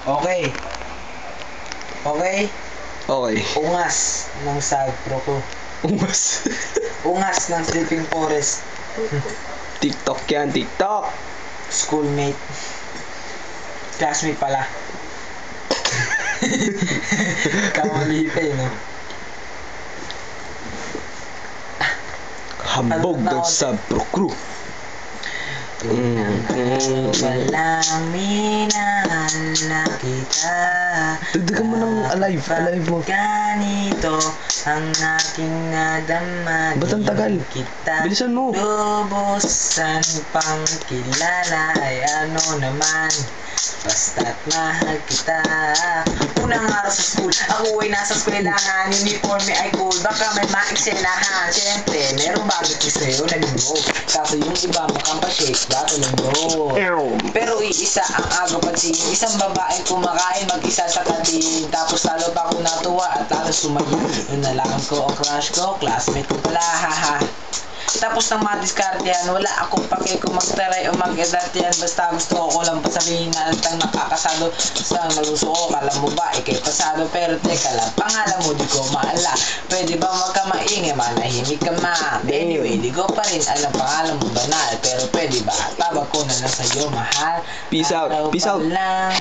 Okay. Okay? Okay. Ungas ng sagpro ko. Ungas. Ungas ng Sleeping Forest. TikTok yan, TikTok. Schoolmate. Classmate pala. Kamali pa no? Hambog ng Sabro Crew. Walang minahal na kita. Dagdagan mo ng alive mo. Ganito ang aking nadama. Ba't ang tagal? Kita Bilisan mo. lubusan pang kilala ay ano naman. Basta't mahal kita. Unang araw sa school, ako ay nasa eskwelahan. Uniforme ay cool, baka may maikselahan. Siyempre, merong bagay ko sa'yo nag-go. Kaso yung iba mukhang pa-shake, batulong bro. Pero iisa ang aga pansin. Isang babaeng kumakain mag-isa sa kantin. Tapos talo pa ako natuwa at lalo sumayo. Yung nalaman ko ang crush ko, classmate ko pala, haha. Tapos nang madiskartehan, wala akong pake kung magtaray o mag-edad yan. Basta gusto ko lang pasabihin na altang nakakasado sa naluso ko. Kala mo ba, ikay pasado, pero teka lang, pangalan mo di ko maala. Pwede ba wag ka maingay, manahimik ka ma. Anyway, di ko pa rin alam pangalan mo banal. Pero pwede ba, tawag ko na lang sa'yo, mahal. Peace out, peace out. Lang